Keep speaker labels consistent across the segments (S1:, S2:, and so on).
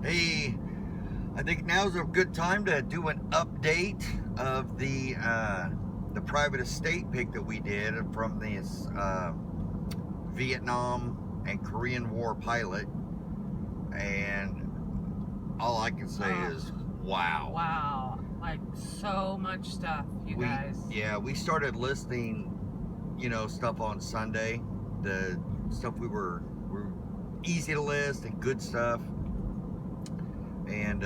S1: Hey, I think now's a good time to do an update of the private estate pick that we did from this Vietnam and Korean War pilot, and all I can say is wow.
S2: Wow, like so much stuff, you guys.
S1: Yeah, we started listing, stuff on Sunday. The stuff we were easy to list and good stuff. And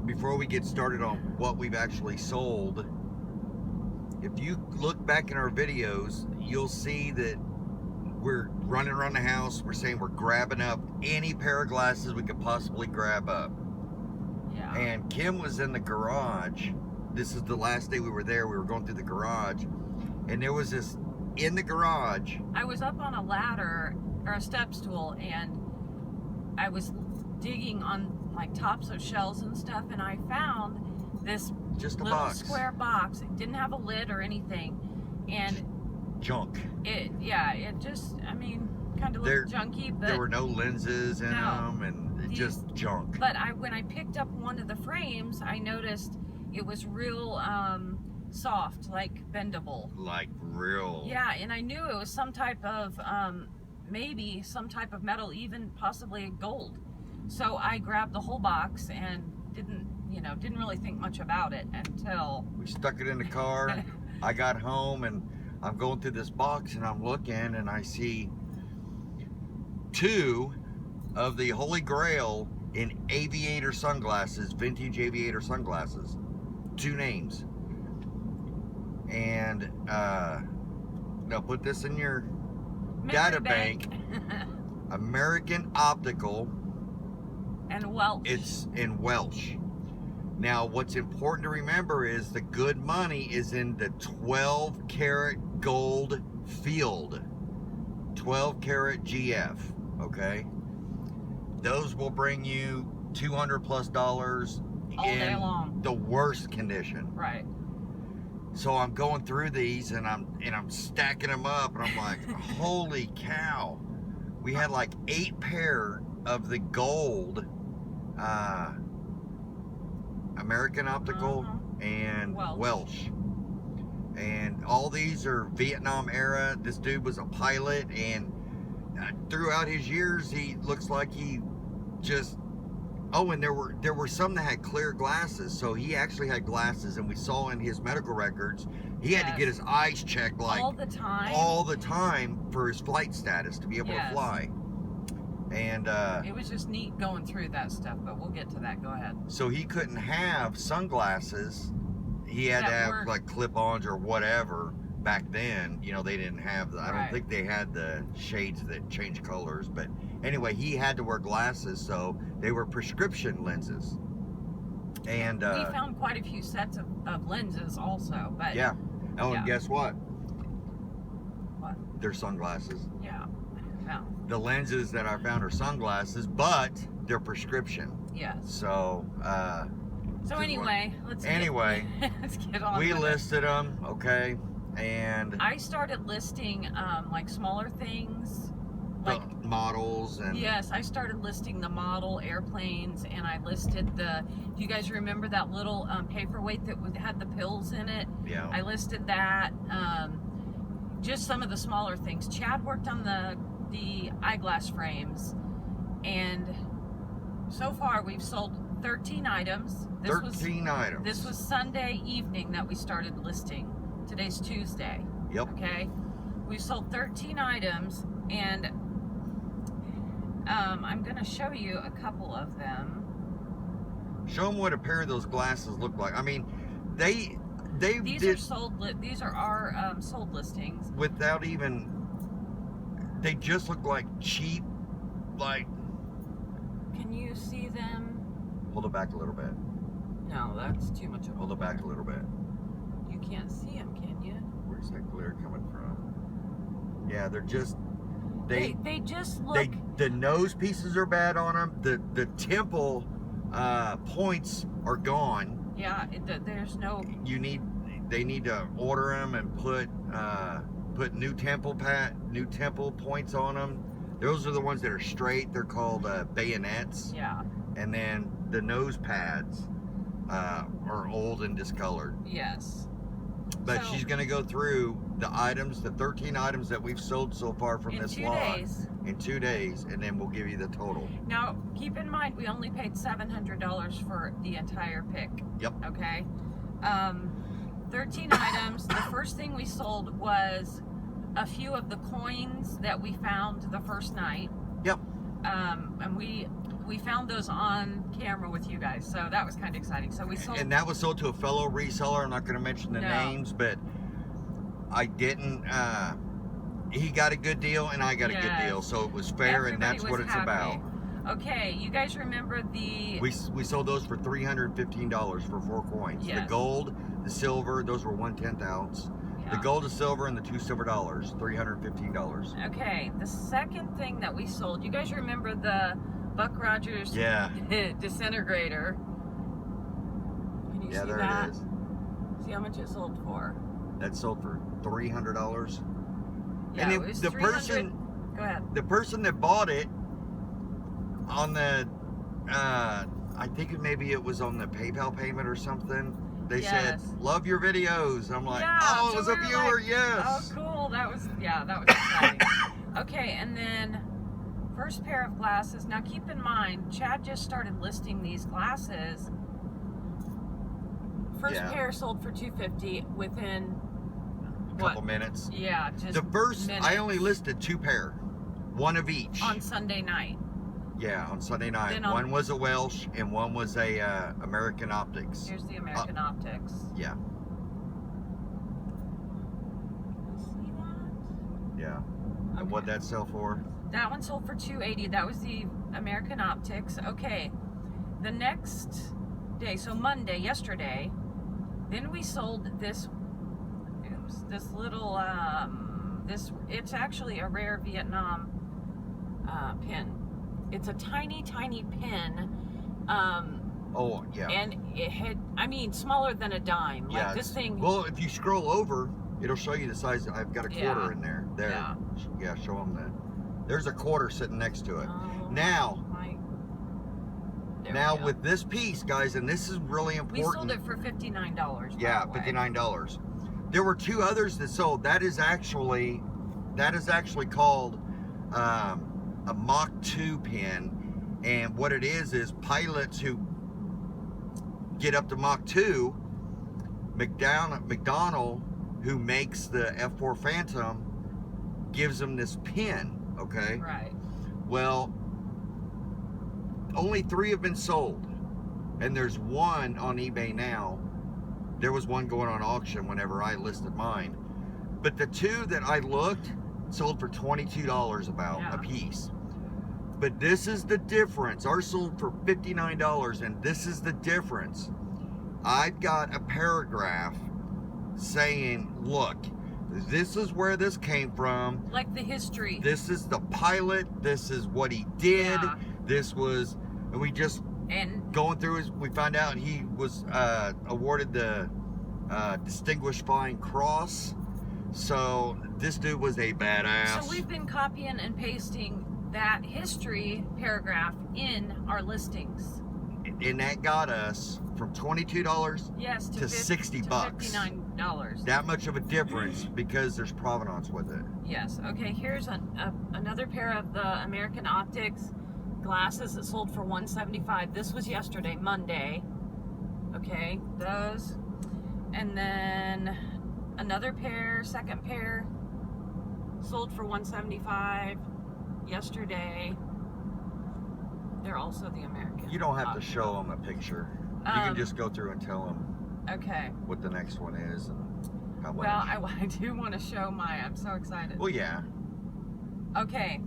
S1: before we get started on what we've actually sold, if you look back in our videos, you'll see that we're running around the house. We're saying we're grabbing up any pair of glasses we could possibly grab up.
S2: Yeah.
S1: And Kim was in the garage. This is the last day we were there. We were going through the garage, and there was this in the garage.
S2: I was up on a ladder or a step stool, and I was digging on like tops of shelves and stuff, and I found this
S1: just a
S2: little
S1: box.
S2: Square box. It didn't have a lid or anything, and
S1: junk.
S2: It just, I mean, kind of looked junky, but
S1: there were no lenses in them, and just junk.
S2: But when I picked up one of the frames, I noticed it was real soft, like bendable.
S1: Like real.
S2: Yeah, and I knew it was some type of maybe some type of metal, even possibly gold. So I grabbed the whole box and didn't really think much about it until
S1: we stuck it in the car. I got home and I'm going through this box and I'm looking and I see two of the Holy Grail in aviator sunglasses, vintage aviator sunglasses. Two names. And now put this in your data bank. American Optical.
S2: And Welsh.
S1: It's in Welsh. Now, what's important to remember is the good money is in the 12 karat gold field. 12 karat GF, okay? Those will bring you $200+
S2: all day long.
S1: The worst condition.
S2: Right.
S1: So I'm going through these and I'm stacking them up, and I'm like, holy cow. We had like 8 pair of the gold American Optical and Welsh. And all these are Vietnam era. This dude was a pilot, and throughout his years, he looks like he just... Oh, and there were some that had clear glasses, so he actually had glasses, and we saw in his medical records, he had to get his eyes checked like all the time for his flight status to be able to fly. And
S2: it was just neat going through that stuff, but we'll get to that. Go ahead.
S1: So he couldn't have sunglasses. He had to have like clip-ons or whatever. Back then, they didn't have the, I don't think they had the shades that change colors, but anyway, he had to wear glasses, so they were prescription lenses. And
S2: we found quite a few sets of lenses also, but
S1: and guess what?
S2: What?
S1: They're sunglasses.
S2: Yeah. No.
S1: The lenses that I found are sunglasses, but they're prescription.
S2: Yes.
S1: So
S2: anyway, let's get on.
S1: We listed them, okay, and
S2: I started listing like smaller things, like
S1: models, and
S2: yes, I started listing the model airplanes, and I listed the. Do you guys remember that little paperweight that had the pills in it?
S1: Yeah.
S2: I listed that. Just some of the smaller things. Chad worked on the eyeglass frames, and so far we've sold 13 items. This was Sunday evening that we started listing. Today's Tuesday.
S1: Yep.
S2: Okay. We sold 13 items, and I'm going to show you a couple of them.
S1: Show them what a pair of those glasses look like. I mean, these
S2: are our sold listings.
S1: Without even, they just look like cheap, like.
S2: Can you see them?
S1: Hold it back a little bit.
S2: No, that's too much.
S1: Hold it back a little bit.
S2: You can't see them, can you?
S1: Where's that glare coming from? Yeah, they're just.
S2: They just look.
S1: The nose pieces are bad on them. The temple points are gone.
S2: Yeah, there's no.
S1: They need to order them and put new temple points on them. Those are the ones that are straight. They're called bayonets.
S2: Yeah.
S1: And then the nose pads are old and discolored.
S2: Yes.
S1: But
S2: So,
S1: she's going to go through the items, the 13 items that we've sold so far from this lot in 2 days, and then we'll give you the total.
S2: Now, keep in mind, we only paid $700 for the entire pick.
S1: Yep.
S2: Okay. 13 items. The first thing we sold was a few of the coins that we found the first night.
S1: Yep.
S2: And we found those on camera with you guys, so that was kind of exciting. So we sold.
S1: And that was sold to a fellow reseller. I'm not going to mention the names, but I didn't. He got a good deal, and I got a good deal, so it was fair, and that's what it's about.
S2: Okay, you guys remember the...
S1: We sold those for $315 for 4 coins.
S2: Yes.
S1: The gold, the silver, those were 1/10 ounce. The gold, the silver, and the 2 silver dollars, $315.
S2: Okay, the second thing that we sold, you guys remember the Buck Rogers disintegrator? Can you see
S1: there
S2: that?
S1: it is.
S2: See how much it sold for?
S1: That sold for $300.
S2: Yeah,
S1: and
S2: it was
S1: the
S2: 300.
S1: person,
S2: Go ahead.
S1: the person that bought it on the, I think maybe it was on the PayPal payment or something. They said, "Love your videos." I'm like, "Oh, it was a viewer, yes."
S2: Oh, cool. That was exciting. Okay, and then first pair of glasses. Now, keep in mind, Chad just started listing these glasses. First pair sold for $250 within
S1: a couple minutes.
S2: Yeah, just
S1: the first.
S2: minutes.
S1: I only listed 2 pair, 1 of each
S2: on Sunday night.
S1: Yeah, on Sunday night. One was a Welsh and one was a American Optics.
S2: Here's the American Optics.
S1: Yeah.
S2: See that?
S1: Yeah. Okay. And what'd that sell for?
S2: That one sold for $280. That was the American Optics. Okay. The next day, so Monday, yesterday, then we sold this little it's actually a rare Vietnam pin. It's a tiny pin.
S1: Oh, yeah.
S2: And it had, smaller than a dime.
S1: Yeah.
S2: Like this thing.
S1: Well, if you scroll over, it'll show you the size. I've got a quarter in there. There. Yeah, show them that. There's a quarter sitting next to it. Now with this piece, guys, and this is really important.
S2: We sold it for $59.
S1: Yeah, $59. There were 2 others that sold. That is actually called a Mach 2 pin, and what it is pilots who get up to Mach 2, McDonnell, who makes the F4 Phantom, gives them this pin, okay?
S2: Right.
S1: Well, only 3 have been sold, and there's 1 on eBay now. There was 1 going on auction whenever I listed mine, but the 2 that I looked sold for $22 a piece. But this is the difference. Ours sold for $59, and this is the difference. I've got a paragraph saying, look, this is where this came from.
S2: Like the history.
S1: This is the pilot. This is what he did.
S2: Yeah.
S1: This was, and we just, going through his, we found out he was awarded the Distinguished Flying Cross. So this dude was a badass.
S2: So we've been copying and pasting that history paragraph in our listings.
S1: And that got us from $22 to $60.
S2: $59.
S1: That much of a difference because there's provenance with it.
S2: Yes. Okay, here's another pair of the American Optics glasses that sold for $175. This was yesterday, Monday. Okay, those. And then another pair, second pair, sold for $175 yesterday. They're also the American.
S1: You don't have to show them a picture. You can just go through and tell them what the next one is and how much.
S2: Well, I do want to show mine. I'm so excited.
S1: Well, yeah.
S2: Okay.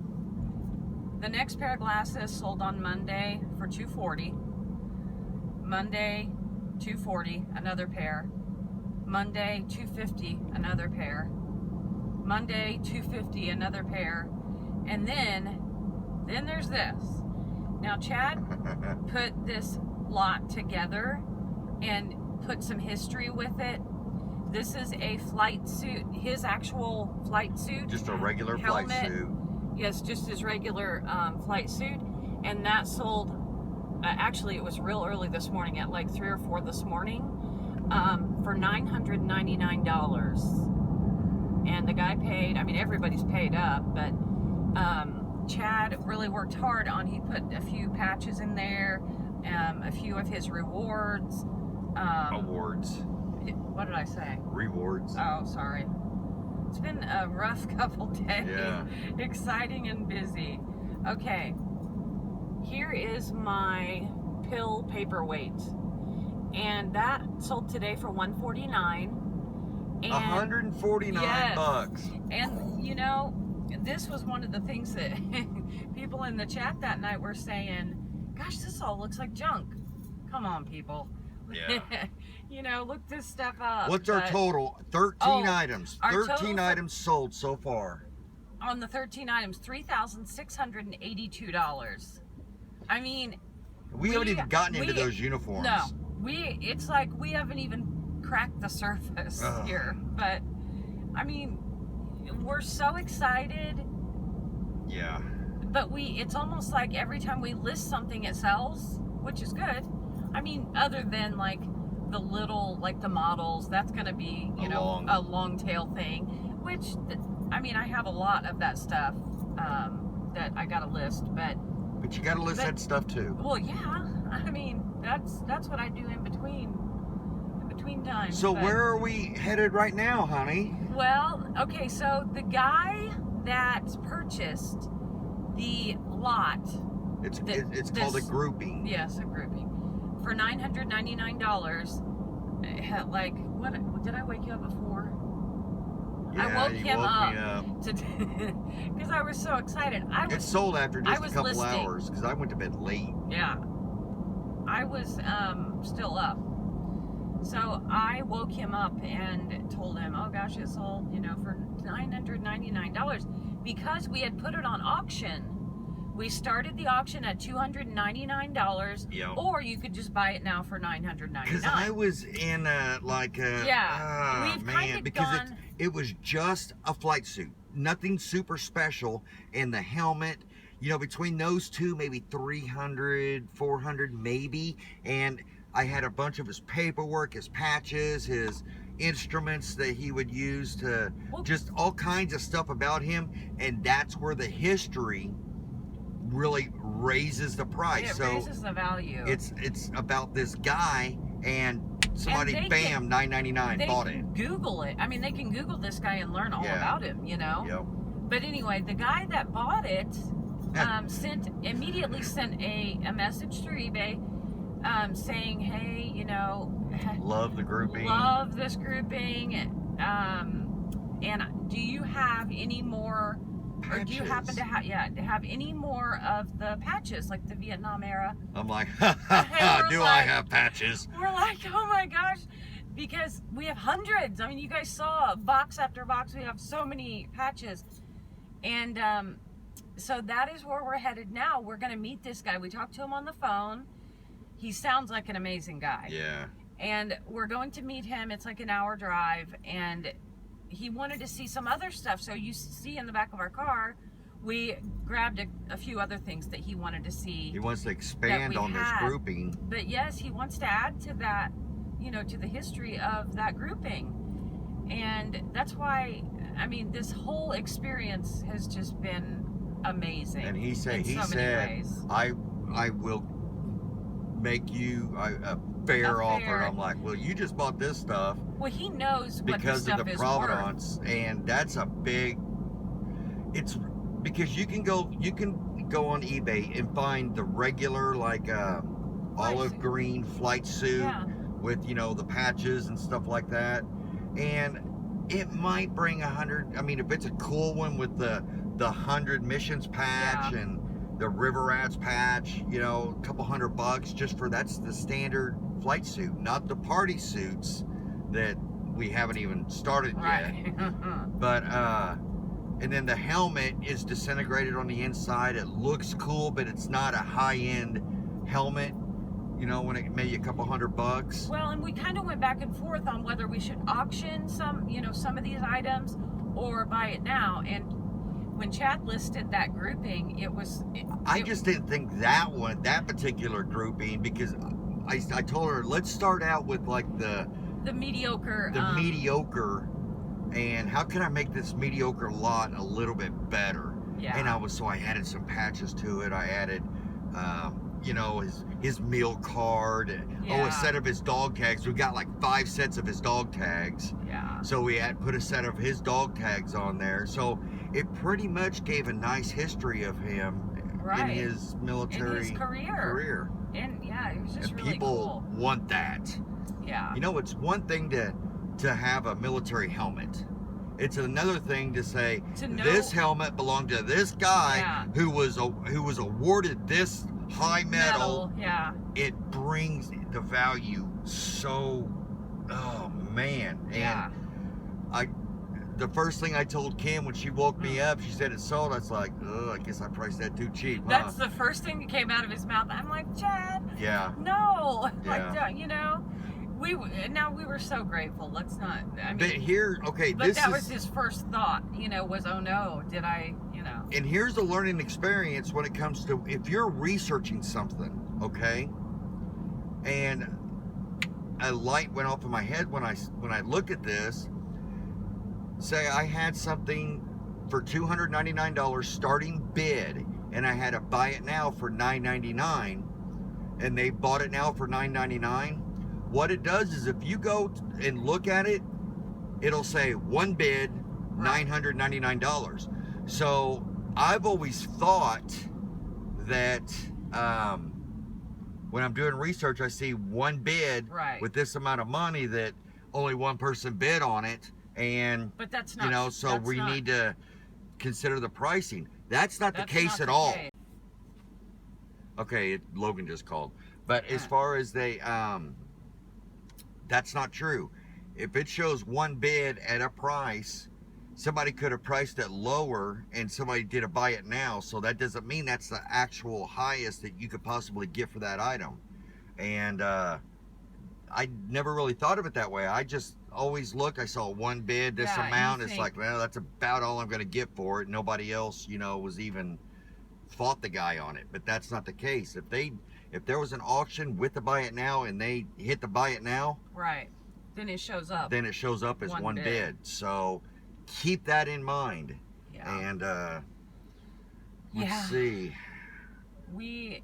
S2: The next pair of glasses sold on Monday for $240. Monday, $240, another pair. Monday, $250, another pair. Monday, $250, another pair. And then there's this. Now, Chad put this lot together and put some history with it. This is a flight suit, his actual flight suit.
S1: Just a regular flight suit.
S2: Yes, just his regular flight suit, and that sold. Actually, it was real early this morning, at like 3 or 4 this morning, for $999. And the guy paid. I mean, everybody's paid up, but Chad really worked hard on. He put a few patches in there, a few of his rewards.
S1: Awards.
S2: What did I say?
S1: Rewards.
S2: Oh, sorry. It's been a rough couple days.
S1: Yeah.
S2: Exciting and busy. Okay. Here is my pill paperweight. And that sold today for $149. And
S1: $149 bucks.
S2: And you know, this was one of the things that people in the chat that night were saying, gosh, this all looks like junk. Come on, people.
S1: Yeah.
S2: You know, look this stuff up.
S1: What's our total? 13 items. 13 items sold so far.
S2: On the 13 items, $3,682. I mean,
S1: we haven't even gotten into those uniforms.
S2: No, it's like we haven't even cracked the surface here. But I mean, we're so excited.
S1: Yeah.
S2: But it's almost like every time we list something, it sells, which is good. I mean, other than like the little, like the models, that's going to be, a long tail thing, which, I mean, I have a lot of that stuff that I got to list, but
S1: you got to list that stuff too.
S2: Well, yeah. I mean, that's what I do in between times.
S1: So where are we headed right now, honey?
S2: Well, okay, so the guy that purchased the lot,
S1: it's called a grouping.
S2: Yes, a grouping, for $999. Like, what did I wake you up before?
S1: Yeah,
S2: I woke him up
S1: me
S2: because I was so excited.
S1: It sold after just a couple hours because I went to bed late.
S2: Yeah, I was still up. So I woke him up and told him, oh gosh, it sold, for $999. Because we had put it on auction. We started the auction at $299, or you could just buy it now for $999.
S1: Because I was in because it was just a flight suit, nothing super special, and the helmet, between those two, maybe $300, $400 maybe, and I had a bunch of his paperwork, his patches, his instruments that he would use to just all kinds of stuff about him, and that's where the history really raises the price.
S2: It raises the value.
S1: It's about this guy, and somebody, bam, $9.99 bought it.
S2: Google it. I mean, they can Google this guy and learn all about him,
S1: Yep.
S2: But anyway, the guy that bought it immediately sent a message through eBay saying, hey,
S1: love the grouping.
S2: Love this grouping. And do you have any more, patches. Or do you happen to have any more of the patches, like the Vietnam era?
S1: I'm like, I have patches?
S2: We're like, oh my gosh, because we have hundreds. I mean, you guys saw box after box. We have so many patches. And so that is where we're headed now. We're going to meet this guy. We talked to him on the phone. He sounds like an amazing guy.
S1: Yeah.
S2: And we're going to meet him. It's like an hour drive. And he wanted to see some other stuff. So you see in the back of our car, we grabbed a few other things that he wanted to see.
S1: He wants to expand on this grouping.
S2: But yes, he wants to add to that, to the history of that grouping. And that's why, I mean, this whole experience has just been amazing.
S1: And he said, I will make you a fair offer. I'm like, well, you just bought this stuff.
S2: Well, he knows what
S1: because
S2: the stuff
S1: of the
S2: is
S1: provenance, and that's a big. It's because you can go on eBay and find the regular olive green flight suit with the patches and stuff like that, and it might bring 100. I mean, if it's a cool one with the 100 missions patch and the River Rats patch, a couple $100 just for that's the standard flight suit, not the party suits that we haven't even started yet. But and then the helmet is disintegrated on the inside. It looks cool, but it's not a high-end helmet. When it maybe a couple $100.
S2: Well, and we kind of went back and forth on whether we should auction some of these items or buy it now. And when Chad listed that grouping,
S1: I just didn't think that particular grouping, because I told her, let's start out with like the
S2: mediocre.
S1: Mediocre, and how can I make this mediocre lot a little bit better?
S2: Yeah.
S1: And I added some patches to it. I added, his meal card. A set of his dog tags. We got like 5 sets of his dog tags.
S2: Yeah.
S1: So we had put a set of his dog tags on there. So it pretty much gave a nice history of him in his military career.
S2: And yeah, it was just
S1: and
S2: really
S1: people
S2: cool.
S1: want that.
S2: Yeah.
S1: It's one thing to have a military helmet. It's another thing to say this helmet belonged to this guy who was awarded this high medal.
S2: Yeah.
S1: It brings the value so, oh man. And the first thing I told Kim when she woke me up, she said it sold. I was like, oh, I guess I priced that too cheap. Huh?
S2: That's the first thing that came out of his mouth. I'm like, Chad.
S1: Yeah.
S2: No.
S1: Yeah.
S2: Like, we were so grateful. Let's not. I mean.
S1: But here, okay,
S2: but that was his first thought. Was, oh no, did I?
S1: And here's the learning experience when it comes to if you're researching something, okay, and a light went off in my head when I looked at this. Say I had something for $299 starting bid, and I had to buy it now for $999, and they bought it now for $999. What it does is if you go and look at it, it'll say one bid, $999. So I've always thought that when I'm doing research, I see one bid with this amount of money that only one person bid on it. But that's not, so we need to consider the pricing. That's not the case at all. Okay, Logan just called. But as far as that's not true. If it shows one bid at a price, somebody could have priced it lower and somebody did a buy it now. So that doesn't mean that's the actual highest that you could possibly get for that item. And I never really thought of it that way. I just always looked, I saw one bid, this amount. It's like, well, that's about all I'm going to get for it. Nobody else, was even fought the guy on it. But that's not the case. If there was an auction with the buy it now and they hit the buy it now,
S2: then it shows up.
S1: Then it shows up as one bid. So keep that in mind. And let's see.
S2: We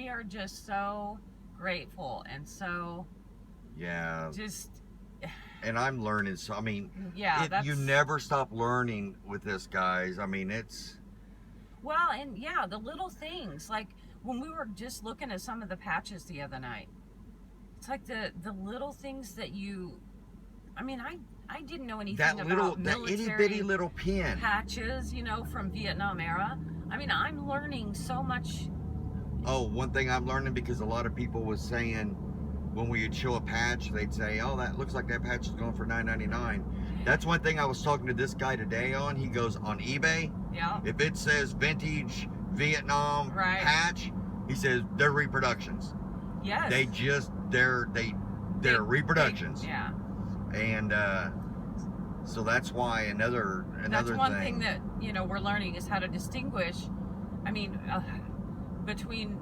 S2: are just so grateful and so just.
S1: And I'm learning. So I mean, you never stop learning with this, guys. I mean, it's.
S2: Well, and the little things, like when we were just looking at some of the patches the other night, it's like the little things that I didn't know anything about military
S1: itty bitty little pin
S2: patches, from Vietnam era. I mean, I'm learning so much.
S1: Oh, one thing I'm learning, because a lot of people was saying when we would show a patch, they'd say, oh, that looks like that patch is going for $9.99. That's one thing I was talking to this guy today on. He goes, on eBay, if it says vintage Vietnam patch, he says they're reproductions.
S2: Yes.
S1: They're reproductions. And so that's why another
S2: that's one thing that we're learning is how to distinguish. I mean, between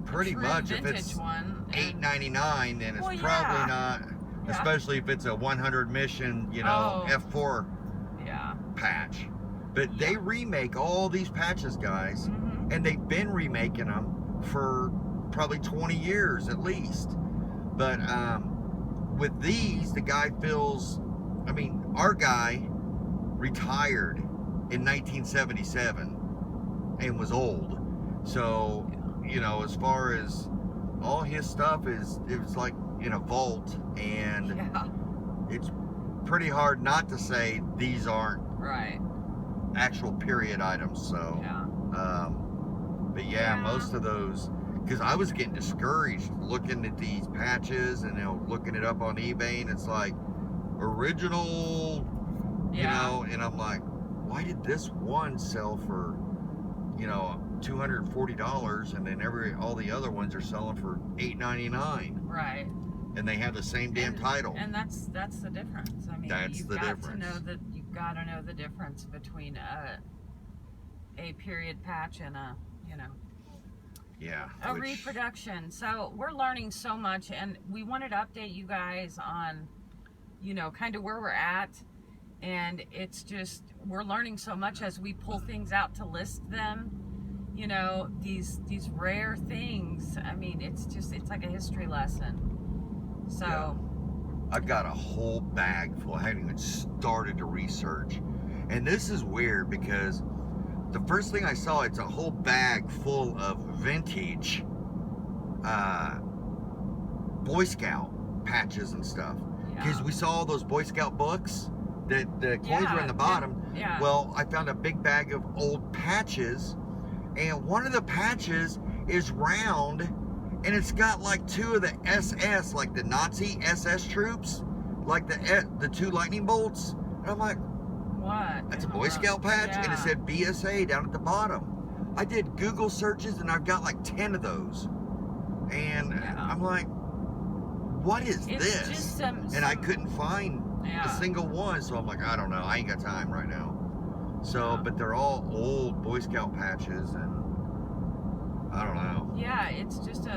S1: pretty much if it's $8.99, then it's probably not. Especially if it's a 100 mission, F4 patch. But they remake all these patches, guys, and they've been remaking them for probably 20 years at least. But with these, the guy feels, our guy retired in 1977 and was old. So, as far as all his stuff it was like in a vault, and it's pretty hard not to say these aren't actual period items. So, but most of those, because I was getting discouraged looking at these patches and looking it up on eBay, and it's like original, and I'm like, why did this one sell for $240, and then all the other ones are selling for $8.99? And they have the same damn title.
S2: And that's the difference. I mean,
S1: that's
S2: you've
S1: the
S2: got
S1: difference.
S2: to know that you've gotta know the difference between a period patch and a,
S1: Yeah.
S2: a reproduction. So we're learning so much, and we wanted to update you guys on, kind of where we're at. And it's just, we're learning so much as we pull things out to list them. These rare things. I mean, it's like a history lesson. So
S1: yeah. I've got a whole bag full. I haven't even started to research. And this is weird because the first thing I saw, it's a whole bag full of vintage Boy Scout patches and stuff. Because we saw all those Boy Scout books that the coins were in the bottom.
S2: Yeah.
S1: Well, I found a big bag of old patches, and one of the patches is round, and it's got like two of the SS, like the Nazi SS troops, like the two lightning bolts. And I'm like,
S2: what?
S1: that's a Boy Scout patch? And it said BSA down at the bottom. I did Google searches, and I've got like 10 of those. And I'm like, what is this?
S2: Just
S1: and I couldn't find a single one, so I'm like, I don't know. I ain't got time right now. So, but they're all old Boy Scout patches, and I don't know.
S2: Yeah, it's just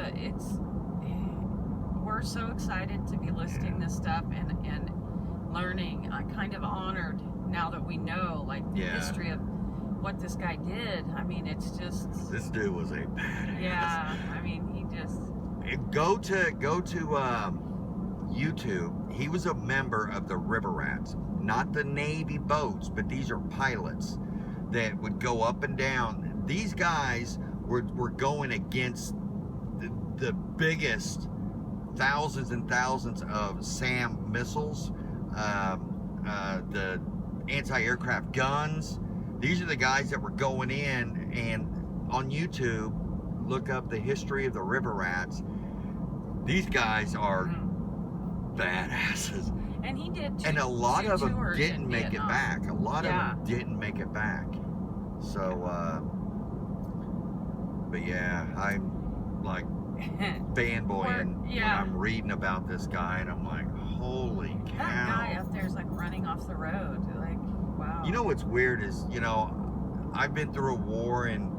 S2: we're so excited to be listing this stuff and learning. I'm kind of honored now that we know, like, the history of what this guy did. I mean, it's just...
S1: This dude was a badass.
S2: Yeah, I mean, he just...
S1: Go to YouTube. He was a member of the River Rats. Not the Navy boats, but these are pilots that would go up and down. These guys were going against the biggest thousands and thousands of SAM missiles, the anti-aircraft guns. These are the guys that were going in, and on YouTube, look up the history of the River Rats. These guys are badasses.
S2: And he did
S1: and a lot of them didn't make it back. A lot of them didn't make it back. So, but yeah, I'm like fanboying when I'm reading about this guy, and I'm like, holy cow.
S2: That guy up there is like running off the road. Like, wow.
S1: You know what's weird is, I've been through a war, and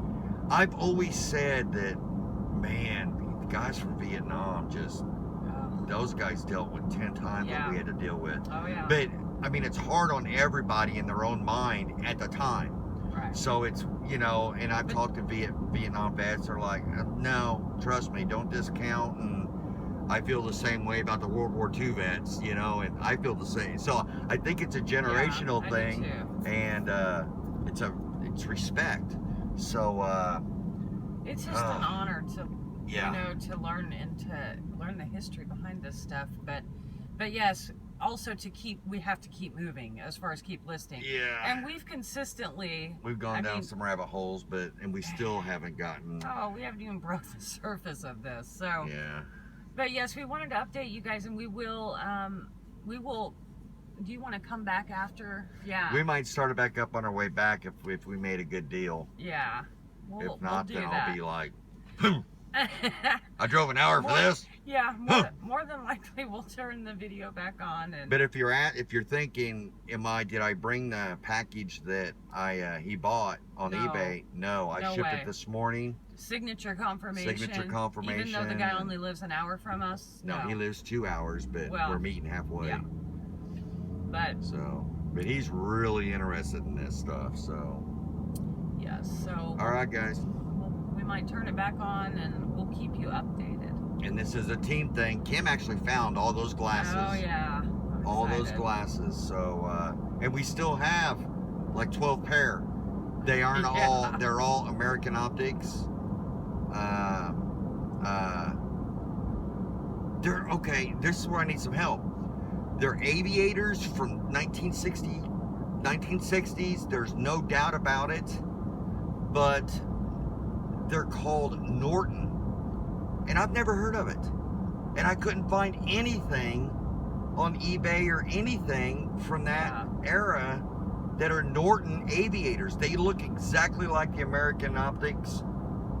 S1: I've always said that, man, the guys from Vietnam just, those guys dealt with 10 times what we had to deal with.
S2: Oh, yeah.
S1: But, I mean, it's hard on everybody in their own mind at the time.
S2: Right.
S1: So it's, and I've talked to Vietnam vets, they're like, no, trust me, don't discount. And I feel the same way about the World War II vets, and I feel the same. So I think it's a generational thing, and it's respect. So
S2: it's just an honor to to learn and to learn the history behind this stuff. But yes, also we have to keep moving as far as keep listing.
S1: Yeah.
S2: And we've gone
S1: down some rabbit holes, and we still haven't gotten.
S2: Oh, we haven't even broke the surface of this. So
S1: yeah.
S2: But yes, we wanted to update you guys, and we will. Do you want to come back after? Yeah.
S1: We might start it back up on our way back if we made a good deal.
S2: Yeah.
S1: If not,
S2: we'll
S1: then
S2: that.
S1: I'll be like, I drove an hour for this.
S2: Yeah. More than likely, we'll turn the video back on.
S1: But if you're thinking, did I bring the package that he bought on eBay? No, I shipped it this morning.
S2: Signature confirmation. Even though the guy only lives an hour from us.
S1: No, he lives 2 hours, but we're meeting halfway.
S2: Yeah.
S1: But he's really interested in this stuff. So.
S2: Yes. So.
S1: All right, guys.
S2: We might turn it back on, and we'll keep you updated.
S1: And this is a team thing. Kim actually found all those glasses.
S2: Oh yeah.
S1: All those glasses. So, and we still have like 12 pair. They aren't all. They're all American Optics. They're okay. This is where I need some help. They're aviators from 1960s. There's no doubt about it. But they're called Norton, and I've never heard of it. And I couldn't find anything on eBay or anything from that era that are Norton aviators. They look exactly like the American Optics,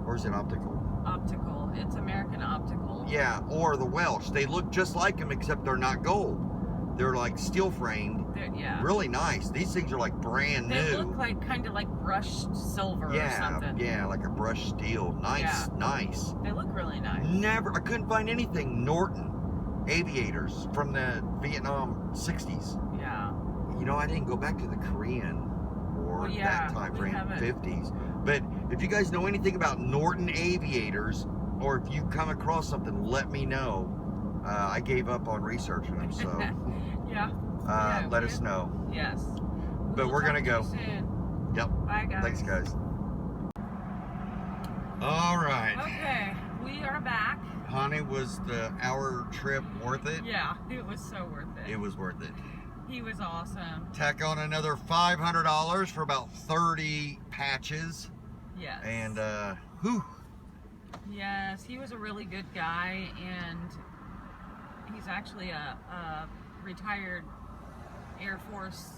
S1: or is it optical?
S2: Optical. It's American Optical.
S1: Yeah, or the Welsh. They look just like them, except they're not gold. They're like steel framed.
S2: Yeah.
S1: Really nice. These things are like brand new.
S2: They look like kind of like brushed silver or something.
S1: Yeah, like a brushed steel. Nice, nice.
S2: They look really nice.
S1: I couldn't find anything Norton aviators from the Vietnam 60s.
S2: Yeah.
S1: You know, I didn't go back to the Korean or that time frame, 50s. But if you guys know anything about Norton aviators, or if you come across something, let me know. I gave up on researching them, so let us know.
S2: Yes.
S1: But we're gonna go.
S2: Soon.
S1: Yep.
S2: Bye, guys.
S1: Thanks, guys. All right.
S2: Okay, we are back.
S1: Honey, was the hour trip worth it?
S2: Yeah, it was so worth it.
S1: It was worth it.
S2: He was awesome.
S1: Tack on another $500 for about 30 patches.
S2: Yes.
S1: And whew.
S2: Yes, he was a really good guy, and he's actually a retired Air Force.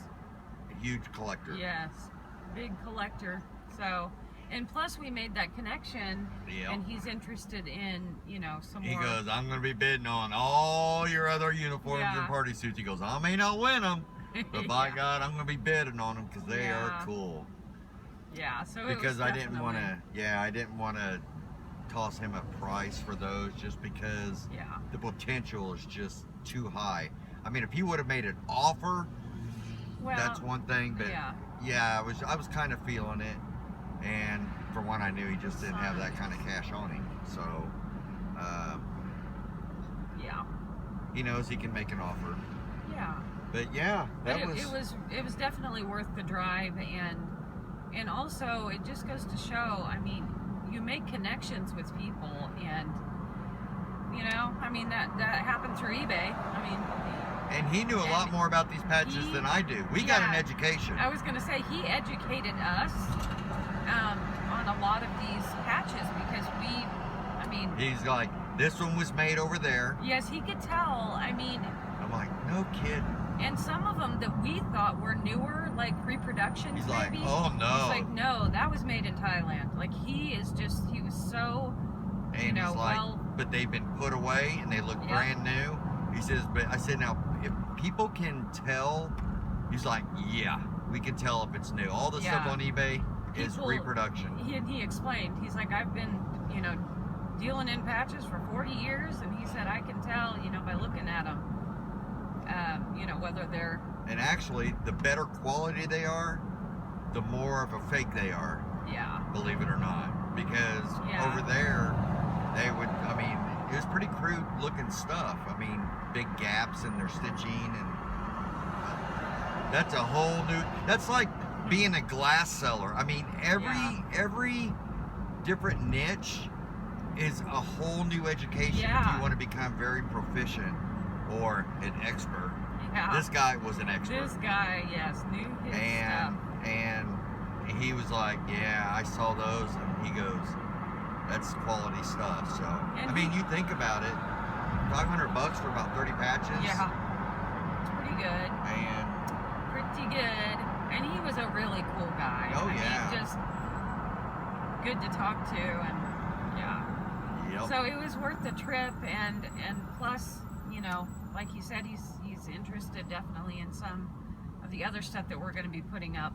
S1: A huge collector.
S2: Yes, big collector. So, and plus we made that connection, and he's interested in, you know, some more.
S1: He goes, I'm going to be bidding on all your other uniforms and party suits. He goes, I may not win them, but by God, I'm going to be bidding on them because they are cool.
S2: Yeah, so
S1: because I didn't want to toss him a price for those just because the potential is just too high. I mean, if he would have made an offer, that's one thing, but I was kind of feeling it, and for one, I knew he just didn't have that kind of cash on him, so he knows he can make an offer. But
S2: it was definitely worth the drive, and also it just goes to show, I mean, you make connections with people, and you know, I mean, that happened through eBay. I mean,
S1: and he knew a lot more about these patches than I do. We got an education.
S2: I was going to say, he educated us on a lot of these patches, because
S1: he's like, this one was made over there.
S2: Yes, he could tell. I mean,
S1: I'm like, no kidding.
S2: And some of them that we thought were newer, like reproductions,
S1: he's
S2: maybe.
S1: Like, oh no.
S2: He's like, no, that was made in Thailand. Like, he was so,
S1: and he's like, but they've been put away and they look brand new. He says, but I said, now, if people can tell, he's like, yeah, we can tell if it's new. All the stuff on eBay is reproduction.
S2: He explained, he's like, I've been, you know, dealing in patches for 40 years, and he said, I can tell, you know, by looking at them, you know, whether they're...
S1: And actually, the better quality they are, the more of a fake they are.
S2: Yeah.
S1: Believe it or not. Because over there, they would, I mean, it was pretty crude looking stuff. I mean, big gaps in their stitching, and that's a whole new, that's like being a glass seller. I mean, every different niche is a whole new education if you want to become very proficient or an expert. This guy was an expert.
S2: This guy, knew his stuff.
S1: And he was like, yeah, I saw those, and he goes, that's quality stuff. So, I mean, you think about it, $500 for about 30 patches.
S2: Yeah, it's pretty good.
S1: And
S2: pretty good. And he was a really cool guy.
S1: Oh,
S2: I mean, just good to talk to, and so it was worth the trip, and plus, you know, like he said, he's interested definitely in some of the other stuff that we're going to be putting up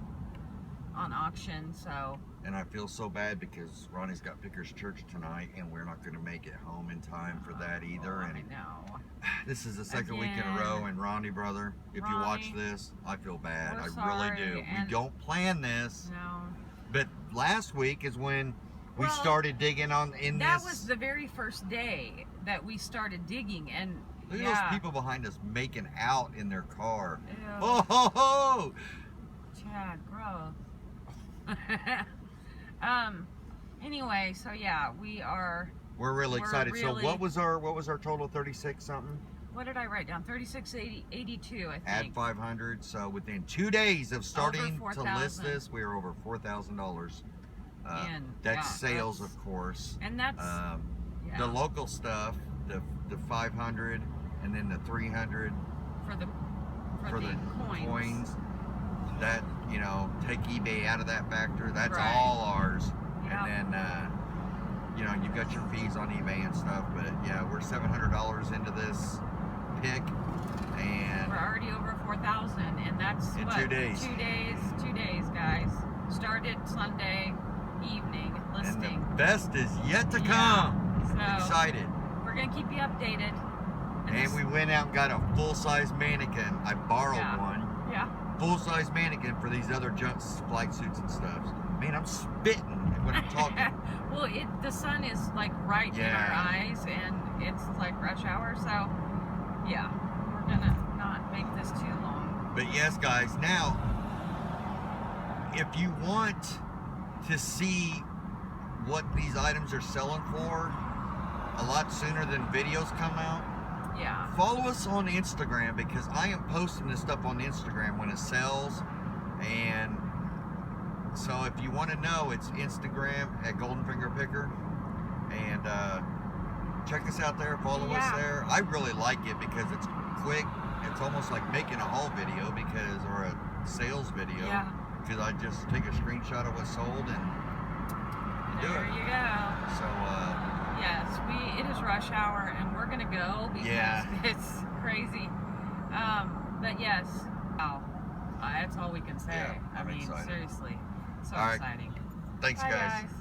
S2: on auction. So,
S1: and I feel so bad because Ronnie's got Pickers Church tonight, and we're not going to make it home in time for that either. And
S2: I know.
S1: This is the second week in a row, and Ronnie, brother, if you watch this, I feel bad. I really do. We don't plan this.
S2: No.
S1: But last week is when we started digging
S2: That was the very first day that we started digging, and
S1: look at those people behind us making out in their car.
S2: Ew.
S1: Oh ho ho!
S2: Chad, gross. Anyway, so we're
S1: really excited. So what was our total? 36 something?
S2: What did I write down? 3682, I think.
S1: Add 500. So within 2 days of starting to list this, we are over $4,000. That's sales, of course.
S2: And that's
S1: the local stuff, the 500, and then the 300
S2: for the
S1: coins. That, you know, take eBay out of that factor. That's all ours. Yep. And then you know, you've got your fees on eBay and stuff. But yeah, we're $700 into this pick, And
S2: we're already over 4,000, and that's
S1: in
S2: what,
S1: 2 days.
S2: 2 days, guys. Started Sunday evening listing.
S1: And the best is yet to
S2: Yeah.
S1: come.
S2: So
S1: Excited.
S2: we're gonna keep you updated.
S1: And we went out and got a full-size mannequin. I borrowed one.
S2: Yeah.
S1: Full-size mannequin for these other junk flight suits and stuff. Man, I'm spitting when I'm talking.
S2: Well, the sun is like right in our eyes, and it's like rush hour, so yeah, we're gonna not make this too long.
S1: But yes, guys, now, if you want to see what these items are selling for a lot sooner than videos come out,
S2: yeah,
S1: follow us on Instagram, because I am posting this stuff on Instagram when it sells. And so if you want to know, it's Instagram at Golden Finger Picker, and check us out there, follow us there. I really like it because it's quick. It's almost like making a haul video or a sales video, because I just take a screenshot of what's sold and do it.
S2: There you go.
S1: So
S2: yes, it is rush hour, and we're gonna go because it's crazy. But yes, wow, that's all we can say.
S1: Yeah,
S2: I mean,
S1: excited.
S2: seriously, so
S1: all right.
S2: exciting.
S1: Thanks,
S2: Bye,
S1: guys.
S2: guys.